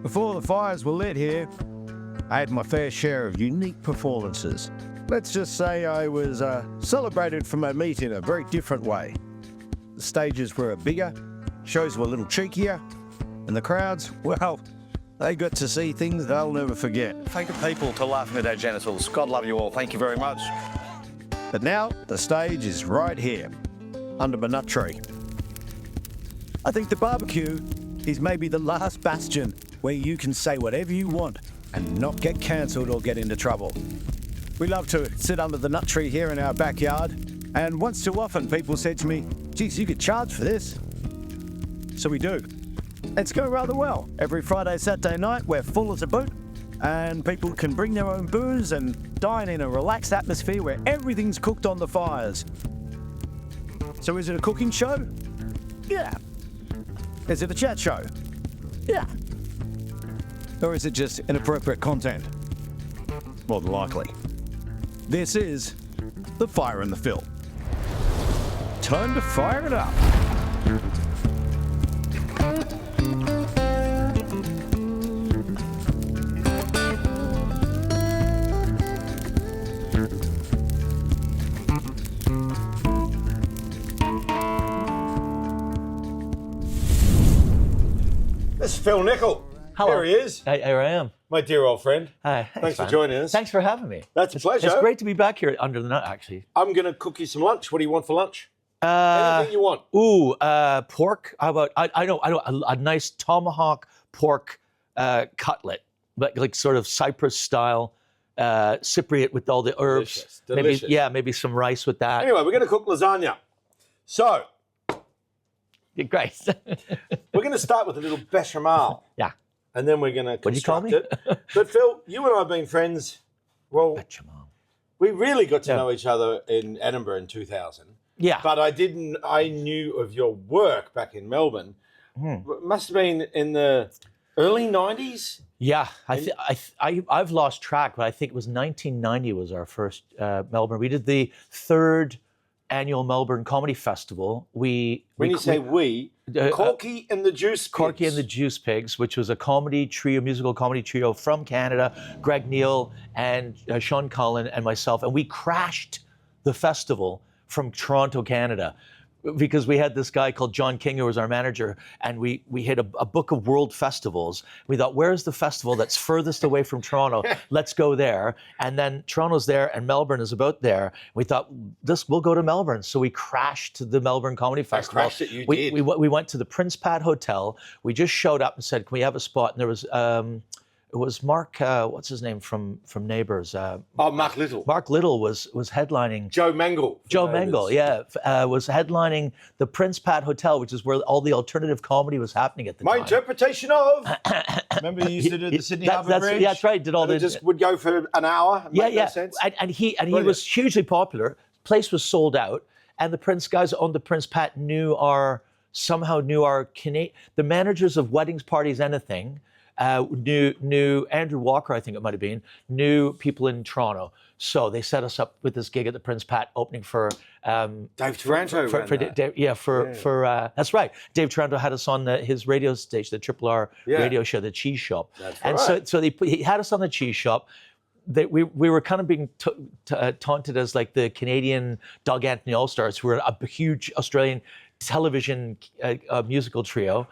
Before the fires were lit here, I had my fair share of unique performances. Let's just say I was celebrated for my meat in a very different way. The stages were bigger, shows were a little cheekier, and the crowds, well, they got to see things they'll never forget. Thank the people for laughing at our genitals. God love you all. Thank you very much. But now, the stage is right here, under my nut tree. I think the barbecue is maybe the last bastion where you can say whatever you want and not get cancelled or get into trouble. We love to sit under the nut tree here in our backyard, and once too often people said to me, geez, you could charge for this. So we do. It's going rather well. Every Friday, Saturday night, we're full as a boot, and people can bring their own booze and dine in a relaxed atmosphere where everything's cooked on the fires. So is it a cooking show? Yeah. Is it a chat show? Yeah. Or is it just inappropriate content? More than likely. This is The Fire and the Phil. Time to fire it up. This is Phil Nichol. Hello. Here he is. Here I am. My dear old friend. Hi. Thanks for man. joining us. Thanks for having me. That's a pleasure. It's great to be back here under the nut, actually. I'm going to cook you some lunch. What do you want for lunch? Anything you want. Pork. How about I know a nice tomahawk pork cutlet, but like sort of Cyprus style, Cypriot with all the herbs. Delicious. Maybe some rice with that. Anyway, we're going to cook lasagna. So Great. we're going to start with a little bechamel. Yeah. And then we're going to construct What do you call it. But Phil, you and I have been friends. Well, Bechamel. we really got to know each other in Edinburgh in 2000. Yeah. But I knew of your work back in Melbourne. It must have been in the early 90s. Yeah, I've lost track, but I think it was 1990 was our first Melbourne. We did the third annual Melbourne Comedy Festival. When you say we, Corky and the Juice Pigs. Corky and the Juice Pigs, which was a comedy trio, musical comedy trio from Canada, Greg Neal and Sean Cullen and myself, and we crashed the festival from Toronto, Canada, because we had this guy called John King who was our manager, and we hit a book of world festivals. We thought, where's the festival that's furthest away from Toronto? Let's go there. And then Toronto's there and Melbourne is about there. We thought, we'll go to Melbourne. So we crashed to the Melbourne Comedy Festival. Crashed it, you we, did. We went to the Prince Pat Hotel. We just showed up and said, can we have a spot? And there was it was Mark, what's his name from Neighbours? Mark Little. Mark Little was headlining. Joe Mangle. Joe Mangle, was headlining the Prince Pat Hotel, which is where all the alternative comedy was happening at the time. My interpretation of. Remember you used to do the Sydney Harbour Bridge? Yeah, that's right. Did all and it just would go for an hour. Yeah. Sense. And he was hugely popular. Place was sold out, and the Prince guys who owned the Prince Pat somehow knew our the managers of weddings, parties, anything. Knew Andrew Walker, I think it might have been, knew people in Toronto. So they set us up with this gig at the Prince Pat opening for Dave Taranto. That's right. Dave Taranto had us on his radio station, the Triple R radio show, the Cheese Shop. So he had us on the Cheese Shop. We were kind of being taunted as like the Canadian Doug Anthony All-Stars, who were a huge Australian television musical trio.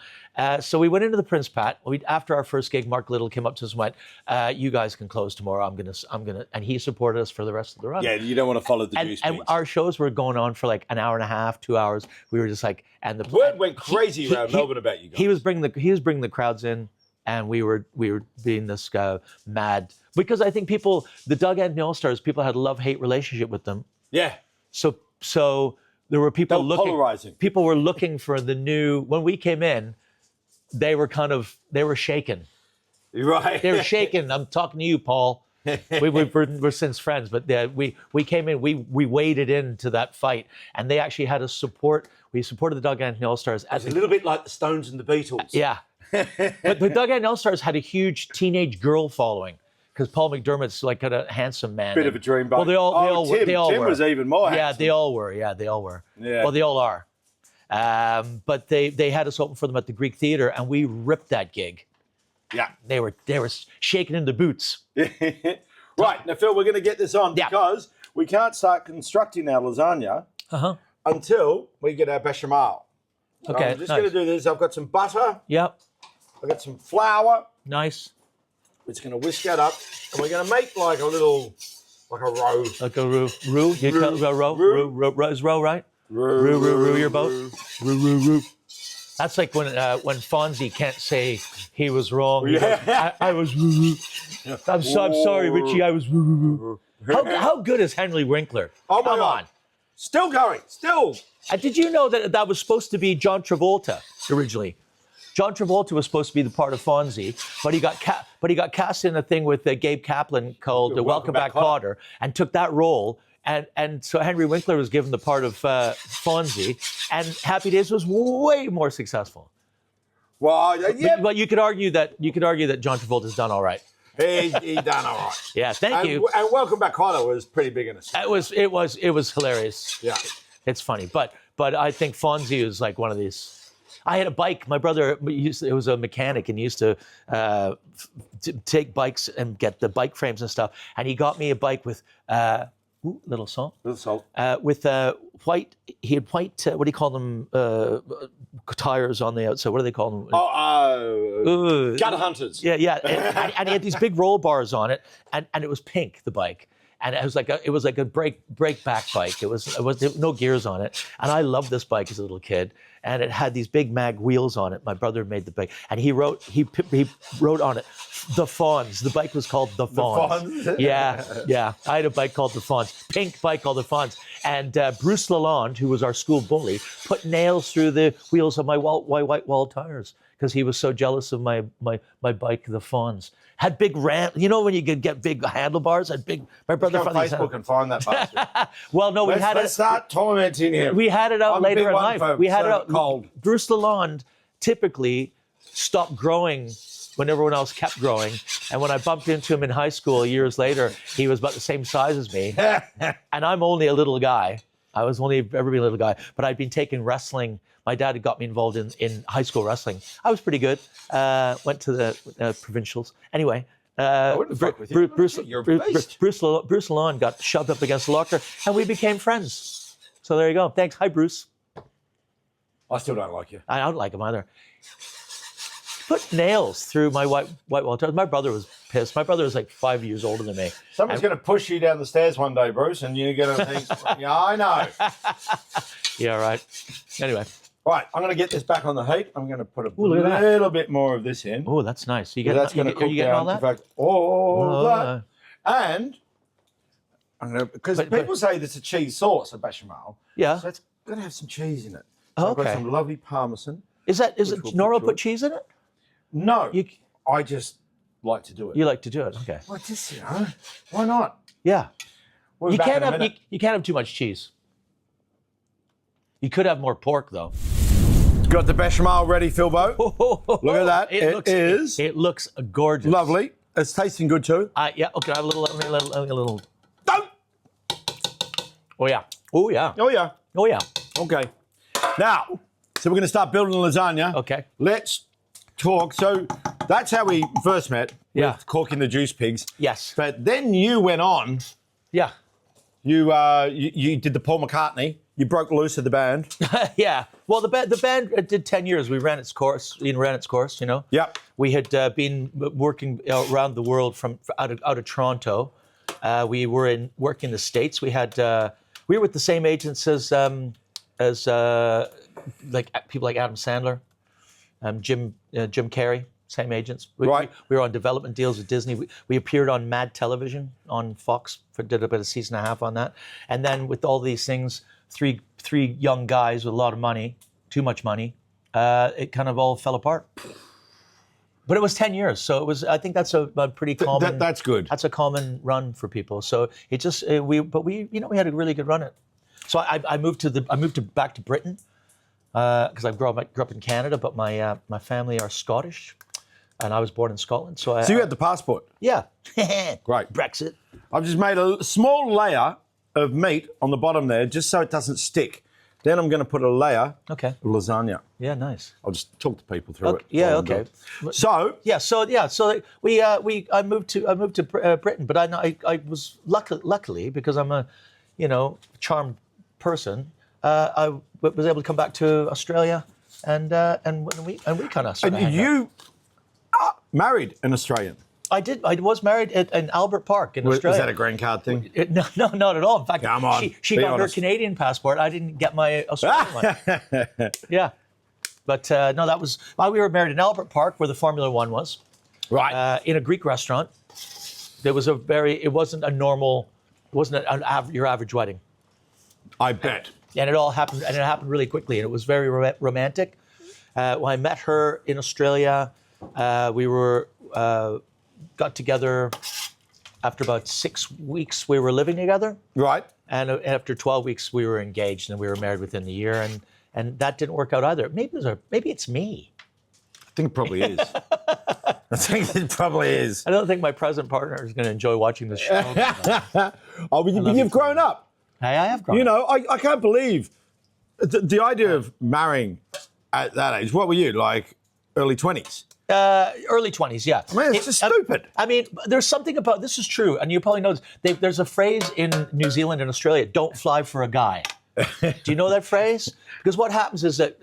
So we went into the Prince Pat. After our first gig, Mark Little came up to us and went, "You guys can close tomorrow. I'm gonna," and he supported us for the rest of the run. Yeah, you don't want to follow the Juice Pigs. And our shows were going on for like an hour and a half, 2 hours. We were just like, and the word went crazy around Melbourne about you guys. He was bringing the crowds in, and we were being this mad because I think the Doug Anthony All-Stars, people had a love-hate relationship with them. Yeah. So there were people polarizing. People were looking for the new. When we came in, they were shaken. Right. They were shaken. I'm talking to you, Paul. We're since friends, but we came in. We waded into that fight, and they actually had us support. We supported the Doug Anthony All-Stars. It's a little bit like the Stones and the Beatles. Yeah. But the Doug Anthony All-Stars had a huge teenage girl following. Because Paul McDermott's like a handsome man. Bit of a dreamboat. Well, they all Tim were. was even more handsome. Yeah, they all were. Yeah. Yeah. Well, they all are. But they had us open for them at the Greek Theatre, and we ripped that gig. Yeah. They were shaking in the boots. Right, now, Phil, we're going to get this on Yeah. because we can't start constructing our lasagna until we get our bechamel. So Okay, I'm just nice. going to do this. I've got some butter. Yep. I've got some flour. Nice. We're just going to whisk that up. And we're going to make like a row. Like a roux. Roux? You call it roux? Roux. Roux is roux, right? Roux. Roux your boat? Roux. That's like when Fonzie can't say he was wrong. He goes, I was roux. I'm sorry, Richie, I was roux. How good is Henry Winkler? Oh, my Come God. on. Still going. Still. Did you know that was supposed to be John Travolta originally? John Travolta was supposed to be the part of Fonzie, but he got cast in a thing with Gabe Kaplan called Welcome Back, Kotter, and took that role. And so Henry Winkler was given the part of Fonzie, and Happy Days was way more successful. Well, yeah. But you could argue that John Travolta's done all right. He done all right. Yeah, thank you. And Welcome Back, Kotter was pretty big in it. It was hilarious. Yeah. It's funny, but I think Fonzie is like one of these. I had a bike. My brother was a mechanic and he used to take bikes and get the bike frames and stuff. And he got me a bike with little salt. With white. He had white. What do you call them? Tires on the outside. What do they call them? Gutter hunters. Yeah. And he had these big roll bars on it, and it was pink. The bike. And it was like a break back bike. It was no gears on it. And I loved this bike as a little kid. And it had these big mag wheels on it. My brother made the bike, and he wrote on it, the Fonz. The bike was called the Fonz. The Fonz? Yeah. I had a bike called the Fonz, pink bike called the Fonz. And Bruce Lalonde, who was our school bully, put nails through the wheels of my white wall tires because he was so jealous of my bike, the Fonz. Had big you know when you could get big handlebars? My brother Go on Facebook and find that bastard. Well, no, Let's start tormenting him. We had it out I'm later a big in one, life. folks, We had so it out. cold. Bruce Lalonde typically stopped growing when everyone else kept growing. And when I bumped into him in high school years later, he was about the same size as me. And I'm only a little guy. I was only ever been a little guy, but I'd been taking wrestling. My dad had got me involved in high school wrestling. I was pretty good. Went to the provincials. Anyway, Bruce Lalonde got shoved up against the locker, and we became friends. So there you go. Thanks. Hi, Bruce. I still don't like you. I don't like him either. Put nails through my white wall tires. My brother was pissed. My brother was like 5 years older than me. Someone's going to push you down the stairs one day, Bruce, and you're going to think, yeah, I know. Yeah, right. Anyway. Right, I'm going to get this back on the heat. I'm going to put a look at that. little bit more of this in. Oh, that's nice. That's going to cook getting down. all that? In fact, all that. And I'm going to, because people say there's a cheese sauce, a bechamel. Yeah. So it's going to have some cheese in it. Oh, So I've got okay. some lovely parmesan. Is it we'll Nora put put cheese in it? No, I just like to do it. You like to do it, okay. Well, just, why not? Yeah. We'll You be back can't in a have minute. you can't have too much cheese. You could have more pork though. Got the bechamel ready, Philbo. Look at that. It looks gorgeous. Lovely. It's tasting good too. Yeah. Okay. I have a little. Don't. Oh yeah. Oh yeah. Oh yeah. Oh yeah. Okay. Now, so we're going to start building the lasagna. Okay. Let's talk. So that's how we first met. Yeah. With Corking the Juice Pigs. Yes. But then you went on. Yeah. You did the Paul McCartney. You broke loose of the band. Yeah. Well, the band did 10 years. We ran its course. You know. Yep. We had been working around the world from out of Toronto. We were working in the States. We were with the same agents as like people like Adam Sandler, Jim Carrey. Same agents. Right. We were on development deals with Disney. We appeared on Mad Television on Fox. Did about a season and a half on that. And then with all these things, three young guys with a lot of money, too much money, it kind of all fell apart. But it was 10 years, so it was. I think that's a pretty common. That's good. That's a common run for people. So it just we had a really good run at. So I moved back to Britain because I grew up in Canada, but my family are Scottish. And I was born in Scotland, so you had the passport? Yeah. Great. Brexit. I've just made a small layer of meat on the bottom there, just so it doesn't stick. Then I'm going to put a layer Okay. of lasagna. Yeah, nice. I'll just talk to people through it. Yeah, while I'm okay. doing it. So I moved to Britain, but I was luckily because I'm a, charmed person. I was able to come back to Australia, and we kind of started. and you are married an Australian. I did. I was married in Albert Park in Australia. Was that a green card thing? No, not at all. In fact, Come on, she be got honest. her Canadian passport. I didn't get my Australian one. Yeah, but no, that was while we were married in Albert Park, where the Formula One was. Right. In a Greek restaurant. There was it wasn't your average wedding. I bet. And it happened really quickly, and it was very romantic. When I met her in Australia, we got together after about 6 weeks. We were living together, Right. and after 12 weeks, we were engaged, and we were married within the year. And that didn't work out either. Maybe it's me. I think it probably is. I think it probably is. I don't think my present partner is going to enjoy watching this show. Oh, but you've grown up. I have grown up. I can't believe the idea of marrying at that age. What were you, like early 20s? Early 20s, yeah. I mean, it's just stupid. I mean, there's something about this is true, and you probably know this. There's a phrase in New Zealand and Australia: "Don't fly for a guy." Do you know that phrase? Because what happens is that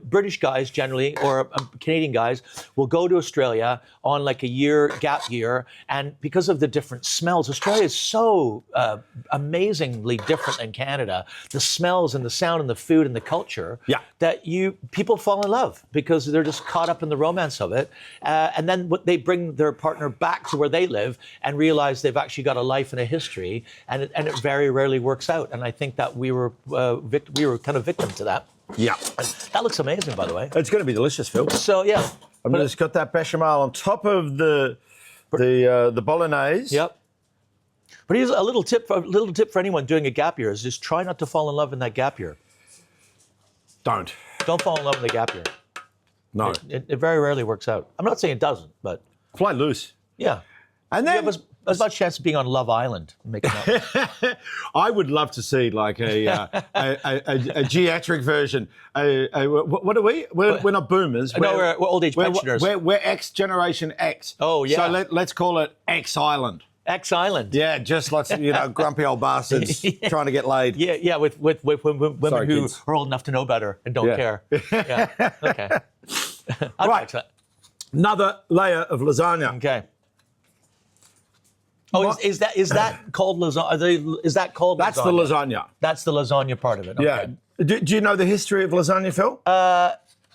British guys generally, or Canadian guys, will go to Australia on like a gap year, and because of the different smells, Australia is so amazingly different than Canada. The smells and the sound and the food and the culture, that people fall in love because they're just caught up in the romance of it, and then they bring their partner back to where they live and realize they've actually got a life and a history, and it very rarely works out. And I think that we were kind of victim to that. Yeah. That looks amazing, by the way. It's going to be delicious, Phil. So yeah, I'm just got that bechamel on top of the bolognese. Yep. But here's a little tip for anyone doing a gap year: is just try not to fall in love in that gap year. Don't Don't fall in love in the gap year. No. It very rarely works out. I'm not saying it doesn't, but Fly loose. yeah. And You then have as much chance of being on Love Island. Making out. I would love to see like a geriatric version. What are we? We're not boomers. No, we're old age pensioners. We're X Generation X. Oh, yeah. So let's call it X Island. X Island. Yeah, just lots of grumpy old bastards trying to get laid. Yeah, with women Sorry, who kids. are old enough to know better and don't care. Yeah. Okay. I'd Right. watch that. Another layer of lasagna. Okay. Oh, is that called lasagna? Is that called? That's lasagna? the lasagna. That's the lasagna part of it. Okay. Yeah. Do you know the history of lasagna, Phil?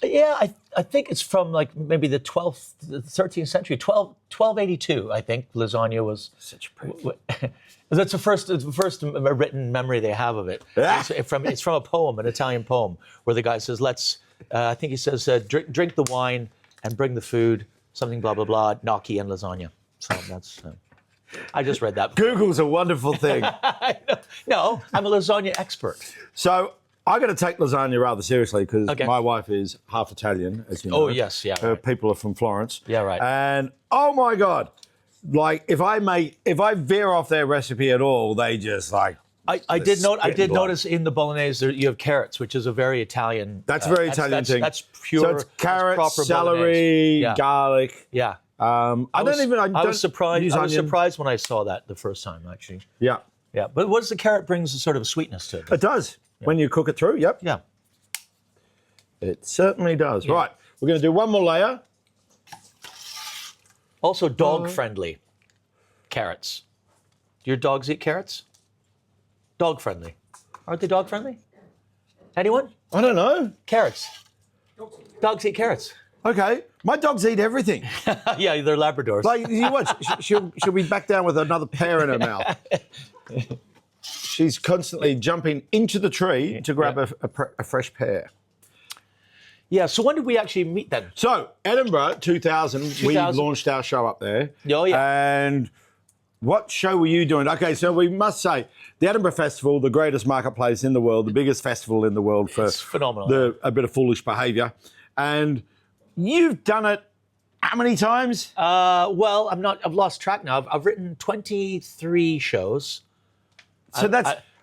Yeah, I think it's from like maybe the 13th century, 1282. I think lasagna was Such a pretty. That's the first written memory they have of it. Yeah. It's from a poem, an Italian poem, where the guy says, I think he says, drink the wine and bring the food, something blah, blah, blah, gnocchi and lasagna. So that's, I just read that. Google's a wonderful thing. No, I'm a lasagna expert. So I got to take lasagna rather seriously because Okay. my wife is half Italian, as you know. Oh, yes, yeah. Her Right. people are from Florence. Yeah, right. And oh my God, like if I veer off their recipe at all, they just like. I did blood. notice in the bolognese you have carrots, which is a very Italian. That's a very Italian thing. That's pure. So it's carrots, proper celery, bolognese. Yeah. garlic. Yeah. I was surprised. use I was onion. surprised when I saw that the first time, actually. Yeah, Yeah, but what does the carrot brings a sort of sweetness to it? it does when you cook it through. Yep, Yeah. it certainly does. Right, we're going to do one more layer. Also, dog-friendly carrots. Do your dogs eat carrots? Dog-friendly. Aren't they dog-friendly? Anyone? I don't know. Carrots. Dogs eat carrots. Okay, my dogs eat everything. Yeah, they're Labradors. Like you watch, she'll be back down with another pear in her mouth. She's constantly jumping into the tree to grab a fresh pear. Yeah, so when did we actually meet then? So Edinburgh 2000, we launched our show up there. Oh, yeah. And what show were you doing? Okay, so we must say the Edinburgh Festival, the greatest marketplace in the world, the biggest festival in the world for It's phenomenal. a bit of foolish behaviour. And you've done it how many times? Well, I've lost track now. I've written 23 shows. So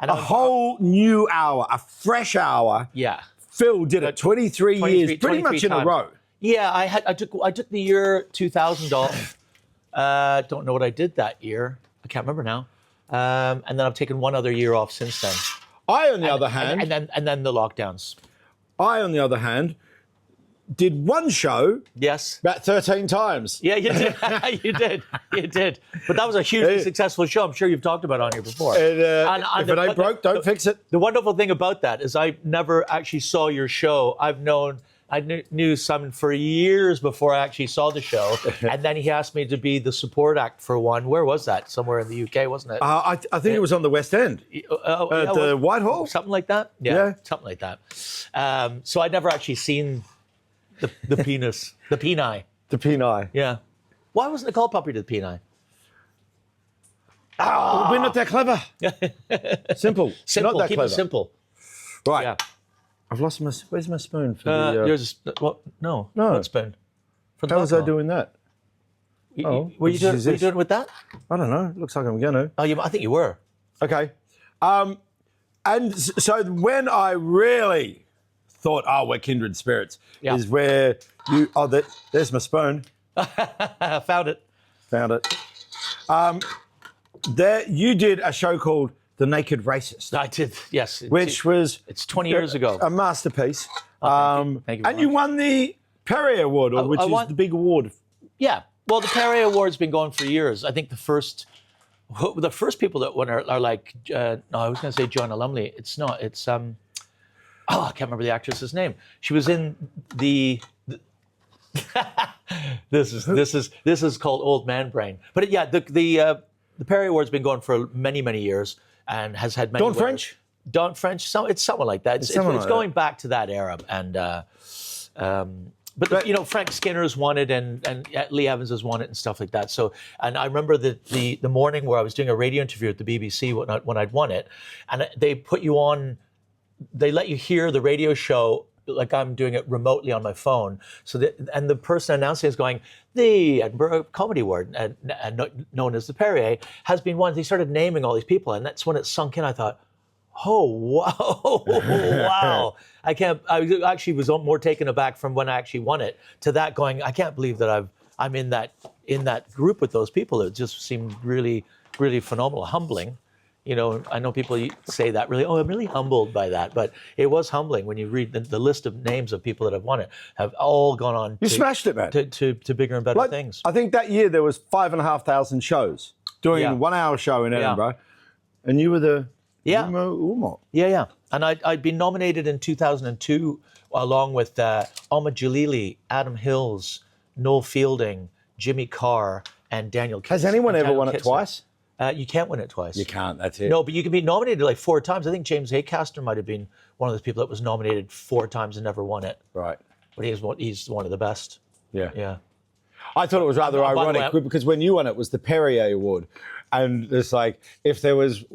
And A whole new hour, a fresh hour. Yeah. Phil did it 23 years, pretty much in a times. row. Yeah, I took the year 2000 off. Don't know what I did that year. I can't remember now. And then I've taken one other year off since then. I, on the other hand, and then the lockdowns. Did one show Yes. about 13 times. Yeah, you did. you did. But that was a hugely successable show. I'm sure you've talked about it on here before. And, if it ain't broke, don't fix it. The wonderful thing about that is I never actually saw your show. I knew Simon for years before I actually saw the show. And then he asked me to be the support act for one. Where was that? Somewhere in the UK, wasn't it? I think it was on the West End. At the Whitehall? Something like that? Yeah. Something like that. So I'd never actually seen the penis, the peni. The Peni. Yeah. Why wasn't it called Puppy to the Peni? We're not that clever. Simple. Simple. Not that Keep clever. it simple. Right. Yeah. I've lost my... Where's my spoon? For the, No. No. What spoon? how was I doing that? Were you doing it with that? I don't know. Looks like I'm going to. Oh, I think you were. Okay. And so when I really thought, we're kindred spirits, is where you... there's my spoon. I found it. Found it. There, you did a show called The Naked Racist. I did, yes. Which was... It's 20 years ago. A masterpiece. Thank you very and you much. won the Perrier Award, which is the big award. Yeah. Well, the Perrier Award's been going for years. I think the first people that won are like, no, I was going to say Joanna Lumley. It's not. It's, I can't remember the actress's name. She was in the this is called old man brain. But yeah, the Perrier Award's been going for many, many years and has had many Dawn winners. French? Dawn French, it's something like that. It's going back to that era. And but Frank Skinner's won it and Lee Evans has won it and stuff like that. So, and I remember the morning where I was doing a radio interview at the BBC when I'd won it, and they put you on, they let you hear the radio show like I'm doing it remotely on my phone. So and the person announcing is going, the Edinburgh Comedy Award, and known as the Perrier, has been won. They started naming all these people, and that's when it sunk in. I thought, oh wow, wow! I actually was more taken aback from when I actually won it to that going, I can't believe that I'm in that group with those people. It just seemed really, really phenomenal, humbling. I know people say that really, I'm really humbled by that, but it was humbling when you read the list of names of people that have won it, have all gone on. You smashed it, man. To bigger and better things. I think that year there was 5,500 shows doing a 1 hour show in Edinburgh, and you were the Umo. Yeah. And I'd been nominated in 2002 along with Ahmed Jalili, Adam Hills, Noel Fielding, Jimmy Carr, and Daniel Kitson. Has anyone ever won it twice? You can't win it twice. You can't, that's it. No, but you can be nominated like 4 times. I think James Acaster might have been one of those people that was nominated 4 times and never won it. Right. But he's one of the best. Yeah. I thought it was rather ironic because when you won it was the Perrier Award. And it's like, if there was,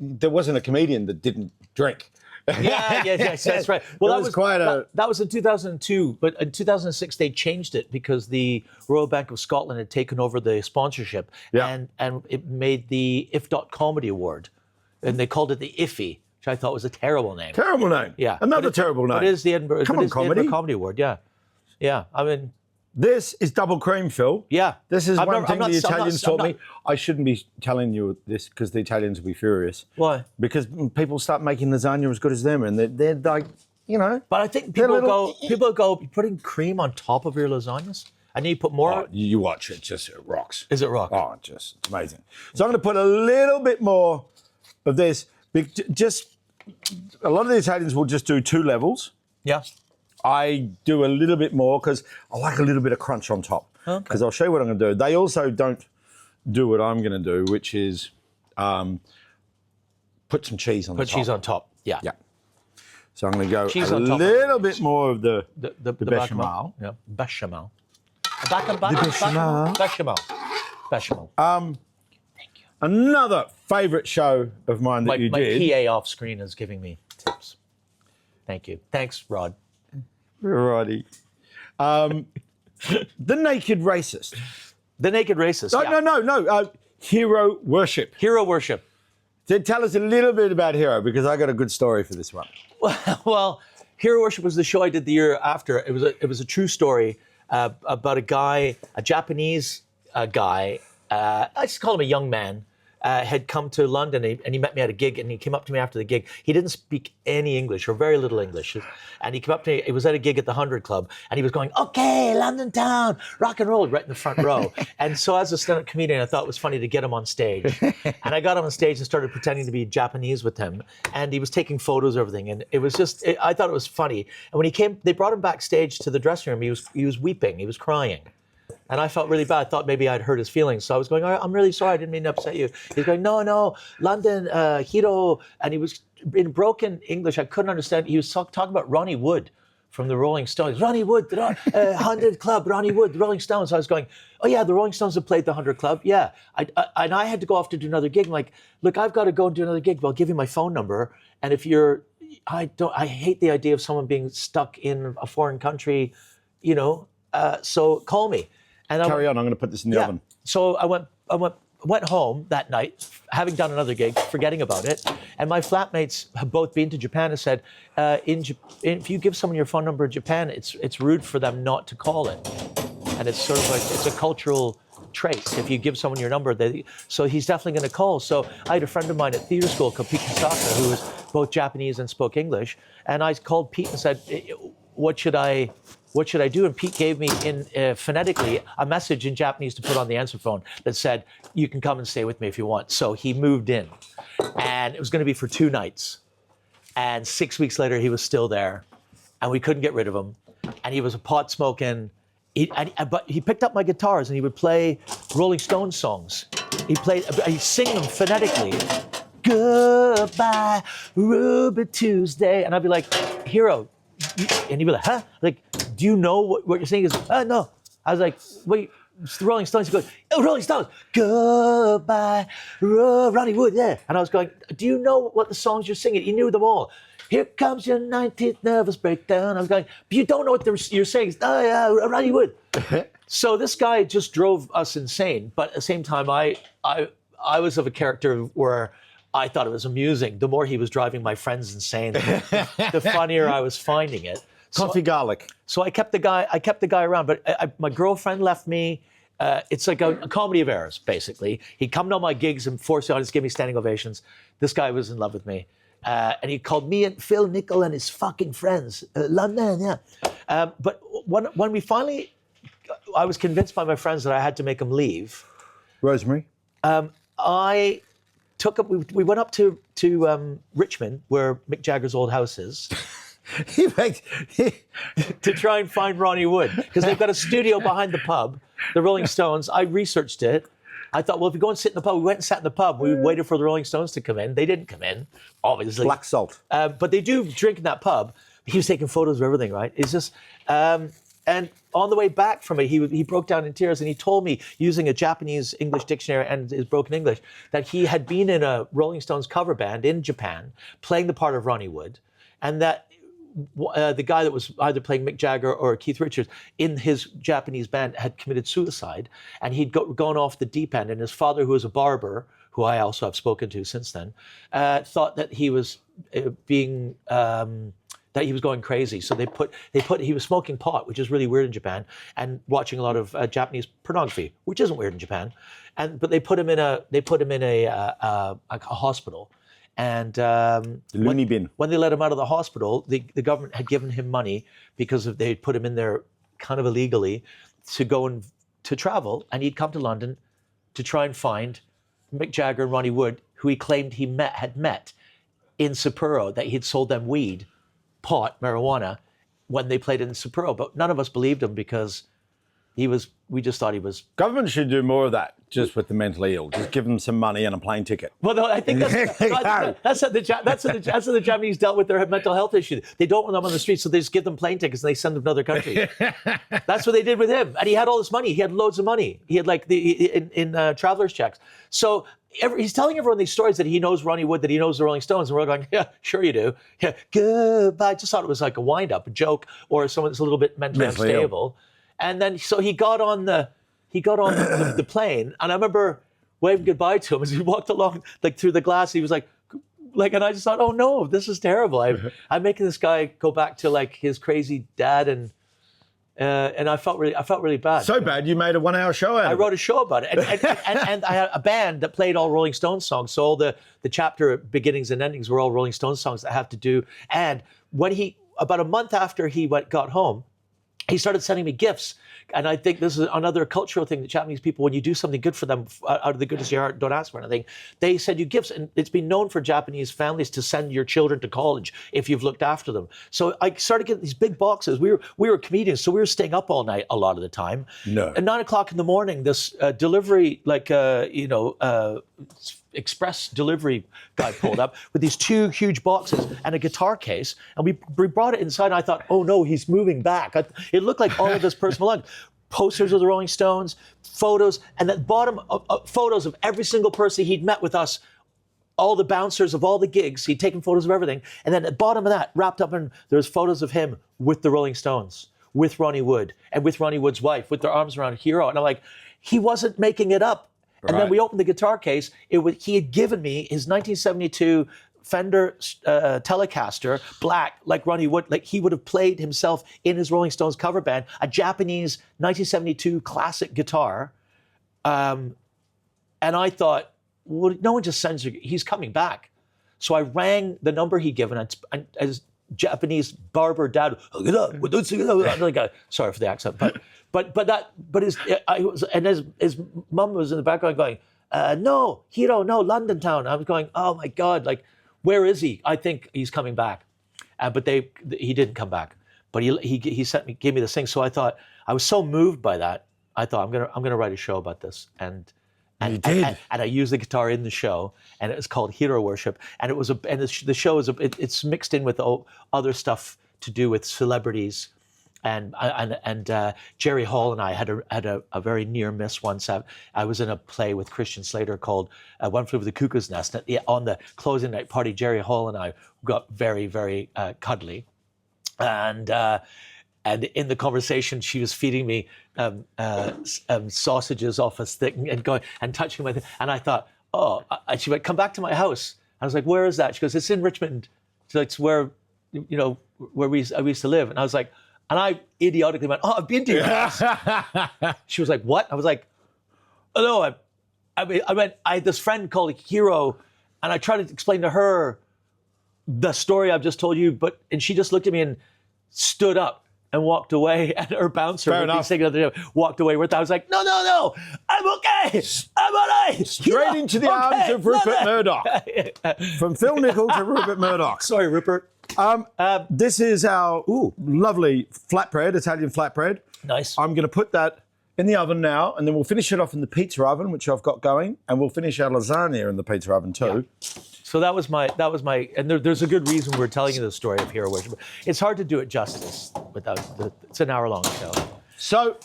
there wasn't a comedian that didn't drink. Yeah, that's right. Well, that was in 2002, but in 2006 they changed it because the Royal Bank of Scotland had taken over the sponsorship, and it made the If.Comedy Award, and they called it the Iffy, which I thought was a terrible name. Terrible name. Yeah, another terrible name. It is the Edinburgh. Comedy Award. Yeah. This is double cream, Phil. Yeah. This is one thing the Italians taught me. I shouldn't be telling you this because the Italians will be furious. Why? Because people start making lasagna as good as them, and they're like, But I think people go putting cream on top of your lasagnas, and you put more. Oh, you watch it, it rocks. Is it rock? Oh, it's amazing. So I'm going to put a little bit more of this. Just a lot of the Italians will just do 2 levels. Yeah. I do a little bit more because I like a little bit of crunch on top. Okay. Because I'll show you what I'm going to do. They also don't do what I'm going to do, which is put some cheese on the top. Put cheese on top. Yeah. Yeah. So I'm going to go cheese a on top little bit more of the bechamel. Yeah. Bechamel. Bechamel. Thank you. Another favourite show of mine that you did. My PA off screen is giving me tips. Thank you. Thanks, Rod. Righty. The Naked Racist. The Naked Racist. No. Hero Worship. Hero Worship. Tell us a little bit about Hero, because I got a good story for this one. Well, Hero Worship was the show I did the year after. It was a true story about a Japanese guy. I just call him a young man. Had come to London and he met me at a gig, and he came up to me after the gig. He didn't speak any English or very little English. And he came up to me, it was at a gig at the 100 Club, and he was going, okay, London town, rock and roll, right in the front row. And so as a stand-up comedian, I thought it was funny to get him on stage. And I got him on stage and started pretending to be Japanese with him. And he was taking photos of everything. And it was just, I thought it was funny. And when he came, they brought him backstage to the dressing room. He was weeping, he was crying. And I felt really bad. I thought maybe I'd hurt his feelings. So I was going, I'm really sorry. I didn't mean to upset you. He's going, no, London, Hiro. And he was in broken English. I couldn't understand. He was talking about Ronnie Wood from the Rolling Stones. Ronnie Wood, 100 Club, Ronnie Wood, the Rolling Stones. So I was going, oh yeah, the Rolling Stones have played the 100 Club. Yeah. And I had to go off to do another gig. I'm like, look, I've got to go and do another gig. But I'll give you my phone number. And if I hate the idea of someone being stuck in a foreign country, so call me. And Carry on, I'm going to put this in the oven. So I went home that night, having done another gig, forgetting about it. And my flatmates have both been to Japan and said, if you give someone your phone number in Japan, it's rude for them not to call it. And it's sort of like, it's a cultural trait. If you give someone your number, so he's definitely going to call. So I had a friend of mine at theater school called Pete Kisaka, who was both Japanese and spoke English. And I called Pete and said, what should I do? And Pete gave me phonetically a message in Japanese to put on the answer phone that said, you can come and stay with me if you want. So he moved in, and it was going to be for 2 nights. And 6 weeks later, he was still there, and we couldn't get rid of him. And he was a pot smoking. But he picked up my guitars and he would play Rolling Stones songs. He'd sing them phonetically. Goodbye, Ruby Tuesday. And I'd be like, Hero. And he'd be like, huh? Like, do you know what you're saying? Is no. I was like, wait, it's the Rolling Stones. He goes, oh, Rolling Stones. Goodbye, Ronnie Wood, yeah. And I was going, do you know what the songs you're singing? He knew them all. Here comes your 19th nervous breakdown. I was going, but you don't know what you're saying. Oh, yeah, Ronnie Wood. So this guy just drove us insane. But at the same time, I was of a character where I thought it was amusing. The more he was driving my friends insane, the funnier I was finding it. Coffee garlic. So I kept the guy around. But my girlfriend left me. It's like a comedy of errors, basically. He'd come to all my gigs and force the audience to give me standing ovations. This guy was in love with me. And he called me and Phil Nichol and his fucking friends. London, yeah. But when we finally, I was convinced by my friends that I had to make him leave. Rosemary? I took him, we went up to Richmond, where Mick Jagger's old house is. To try and find Ronnie Wood, because they've got a studio behind the pub, the Rolling Stones. I researched it. I thought, well, if we go and sit in the pub, we went and sat in the pub. We waited for the Rolling Stones to come in. They didn't come in, obviously. Black salt. But they do drink in that pub. He was taking photos of everything, right? It's just, and on the way back from it, he broke down in tears, and he told me, using a Japanese English dictionary and his broken English, that he had been in a Rolling Stones cover band in Japan, playing the part of Ronnie Wood, and that the guy that was either playing Mick Jagger or Keith Richards in his Japanese band had committed suicide, and he'd gone off the deep end. And his father, who was a barber, who I also have spoken to since then, thought that he was that he was going crazy. So he was smoking pot, which is really weird in Japan, and watching a lot of Japanese pornography, which isn't weird in Japan. But they put him in a hospital. And loony bin. When they let him out of the hospital, the government had given him money because they had put him in there kind of illegally to go and to travel, and he'd come to London to try and find Mick Jagger and Ronnie Wood, who he claimed he had met in Cypriot, that he had sold them weed, pot, marijuana, when they played in Cypriot. But none of us believed him because we just thought he was... Government should do more of that, just with the mentally ill. Just give them some money and a plane ticket. Well, no, I think that's how the Japanese dealt with their mental health issue. They don't want them on the streets, so they just give them plane tickets and they send them to another country. That's what they did with him. And he had all this money. He had loads of money. He had in traveler's checks. So he's telling everyone these stories that he knows Ronnie Wood, that he knows the Rolling Stones, and we're going, yeah, sure you do. Yeah, goodbye. I just thought it was like a wind-up, a joke, or someone that's a little bit mentally unstable. And then, so he got on the plane, and I remember waving goodbye to him as he walked along, like through the glass. He was like, and I just thought, oh no, this is terrible. I'm making this guy go back to like his crazy dad, and I felt really bad. So bad you made a 1 hour show out of it. I wrote a show about it, and I had a band that played all Rolling Stones songs. So all the chapter beginnings and endings were all Rolling Stones songs that have to do. And when about a month after he got home, he started sending me gifts. And I think this is another cultural thing that Japanese people, when you do something good for them out of the goodness of your heart, don't ask for anything, they send you gifts. And it's been known for Japanese families to send your children to college if you've looked after them. So I started getting these big boxes. We were comedians, so we were staying up all night a lot of the time. No. At 9 o'clock in the morning, this delivery, express delivery guy pulled up with these 2 huge boxes and a guitar case, and we brought it inside, and I thought, oh no, he's moving back. It looked like all of this personal belongings. Posters of the Rolling Stones, photos, and at the bottom, photos of every single person he'd met with us, all the bouncers of all the gigs. He'd taken photos of everything, and then at the bottom of that, wrapped up in, there's photos of him with the Rolling Stones, with Ronnie Wood, and with Ronnie Wood's wife, with their arms around a hero. And I'm like, he wasn't making it up. And then we opened the guitar case. He had given me his 1972 Fender Telecaster, black, like Ronnie Wood, like he would have played himself in his Rolling Stones cover band, a Japanese 1972 classic guitar. And I thought, well, no one just sends you, he's coming back. So I rang the number he'd given, and as Japanese barber dad, like sorry for the accent, but his mum was in the background going, no, Hiro, no, London town. I was going, oh my God, like, where is he? I think he's coming back, but he didn't come back. But he gave me this thing. So I thought, I was so moved by that. I thought I'm gonna write a show about this, and you did. And I used the guitar in the show, and it was called Hero Worship, and the show is it's mixed in with other stuff to do with celebrities. And Jerry Hall and I had a very near miss once. I was in a play with Christian Slater called One Flew Over the Cuckoo's Nest. On the closing night party, Jerry Hall and I got very, very cuddly. And in the conversation, she was feeding me sausages off a stick and going and touching my thing. And I thought, she went, come back to my house. I was like, where is that? She goes, it's in Richmond. She's like, it's where we used to live. And I was like, and I idiotically went, I've been to your house. She was like, what? I was like, oh, no, I had this friend called Hero, and I tried to explain to her the story I've just told you, and she just looked at me and stood up and walked away, and her bouncer walked away with that. I was like, no, I'm okay. I'm all right. Straight into the arms of Rupert Murdoch. From Phil Nichol to Rupert Murdoch. Sorry, Rupert. This is our lovely flatbread, Italian flatbread. Nice. I'm going to put that in the oven now, and then we'll finish it off in the pizza oven, which I've got going, and we'll finish our lasagna in the pizza oven too. Yeah. So that was my, and there's a good reason we're telling you the story of Hero Worship. It's hard to do it justice without, it's an hour-long show. So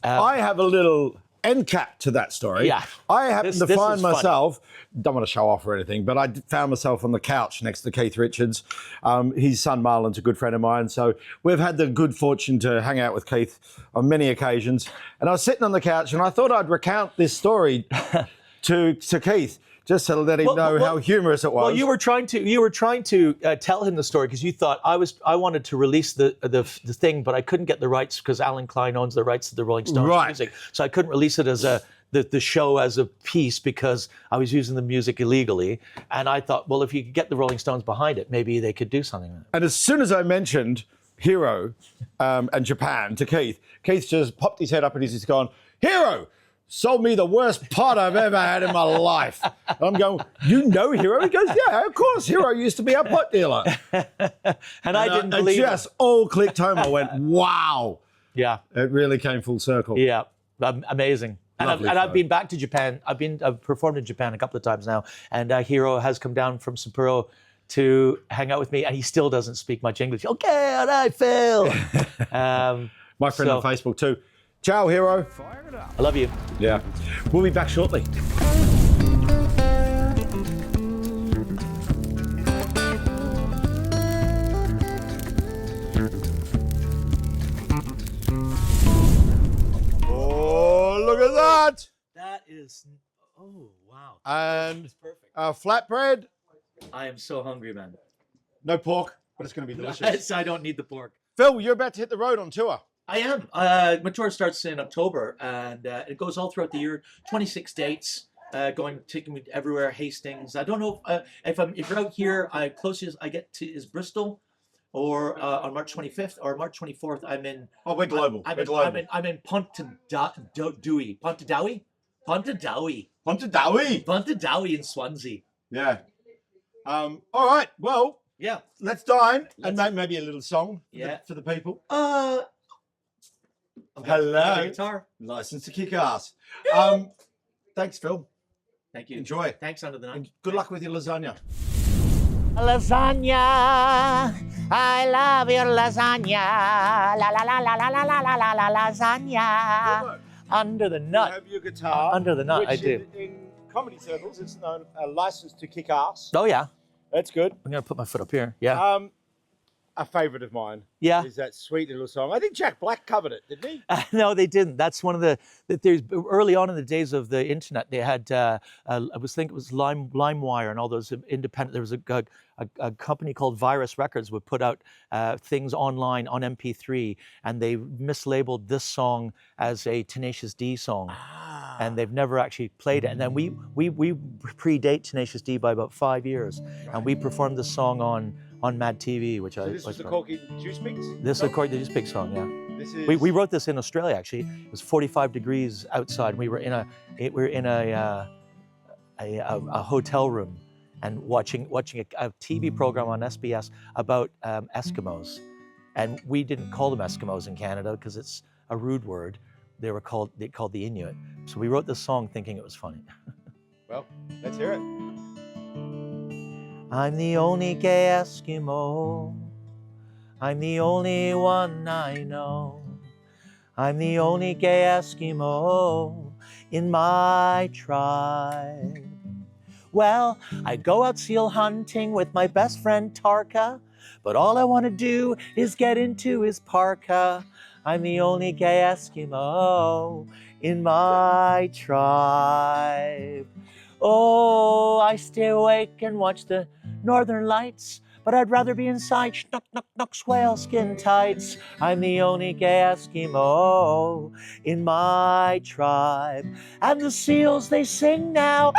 I have a little end cap to that story. Yeah. I happen to find myself, don't want to show off or anything, but I found myself on the couch next to Keith Richards. His son Marlon's a good friend of mine, so we've had the good fortune to hang out with Keith on many occasions. And I was sitting on the couch, and I thought I'd recount this story to Keith, just to let him know how humorous it was. Well, you were trying to tell him the story because you thought I wanted to release the thing, but I couldn't get the rights because Alan Klein owns the rights to the Rolling Stones music, so I couldn't release it as the show as a piece because I was using the music illegally. And I thought, well, if you could get the Rolling Stones behind it, maybe they could do something with it. And as soon as I mentioned Hero and Japan to Keith just popped his head up and he's just gone, Hero! Sold me the worst pot I've ever had in my life. I'm going, you know Hero? He goes, yeah, of course. Hero used to be our pot dealer. and I didn't believe it. Just all clicked home. I went, wow. Yeah. It really came full circle. Yeah, amazing. And I've been back to Japan. I've performed in Japan a couple of times now. And Hero has come down from Sapporo to hang out with me. And he still doesn't speak much English. Okay, all right, Phil. My friend on Facebook too. Ciao, Hero. I love you. Yeah. We'll be back shortly. Oh, look at that. That is, oh, wow. And That's perfect. flatbread, I am so hungry, man. no pork, but it's going to be delicious. I don't need the pork. Phil, you're about to hit the road on tour. I am. My tour starts in October, and it goes all throughout the year. 26 dates, taking me everywhere. Hastings. I don't know if you're out here. Closest I get to is Bristol, or on March 25th or March 24th. I'm in. Oh, we're global. I'm in Pontardawe in Swansea. Yeah. All right. Well, Yeah. let's dine and make maybe a little song for the people. Hello. Guitar. License to kick ass. Thanks, Phil. Thank you. Enjoy. Thanks, Under the Night. And good luck with your lasagna. Lasagna, I love your lasagna. La la la la la la la la la lasagna. Under the You Nut. have your guitar. Under the Nut, I which do. In comedy circles, it's known a license to kick ass. Oh yeah. That's good. I'm gonna put my foot up here. Yeah. A favourite of mine Yeah. is that sweet little song. I think Jack Black covered it, didn't he? No, they didn't. That's one of there's early on in the days of the internet. They had I think it was LimeWire and all those independent. There was a company called Virus Records would put out things online on MP3, and they mislabeled this song as a Tenacious D song, and they've never actually played it. And then we predate Tenacious D by about 5 years, and we performed the song on Mad TV, which So this was the Corky Juice Mix? This is the Corky Juice Mix song, yeah. This is... We wrote this in Australia actually. It was 45 degrees outside. We were in a hotel room and watching a TV program on SBS about Eskimos, and we didn't call them Eskimos in Canada because it's a rude word. They called the Inuit. So we wrote this song thinking it was funny. Well, let's hear it. I'm the only gay Eskimo. I'm the only one I know. I'm the only gay Eskimo in my tribe. Well, I go out seal hunting with my best friend Tarka, but all I want to do is get into his parka. I'm the only gay Eskimo in my tribe. Oh, I stay awake and watch the northern lights, but I'd rather be inside schnuck, knuck, knucks, whale skin tights. I'm the only gay Eskimo in my tribe. And the seals, they sing now.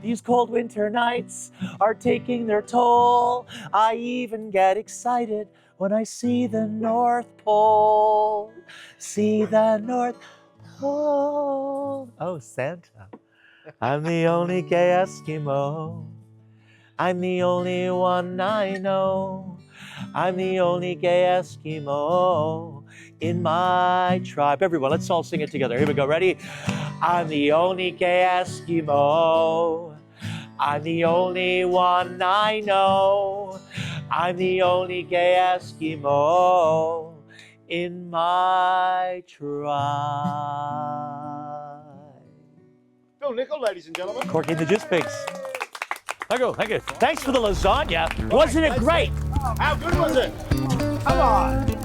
These cold winter nights are taking their toll. I even get excited when I see the North Pole. See the North Pole. Oh, Santa. I'm the only gay Eskimo. I'm the only one I know. I'm the only gay Eskimo in my tribe. Everyone, let's all sing it together. Here we go. Ready? I'm the only gay Eskimo. I'm the only one I know. I'm the only gay Eskimo in my tribe. Phil Nichol, ladies and gentlemen. Corky and the Juice Pigs. Thank you, thank you. Thanks for the lasagna. Wasn't it great? How good was it? Come on.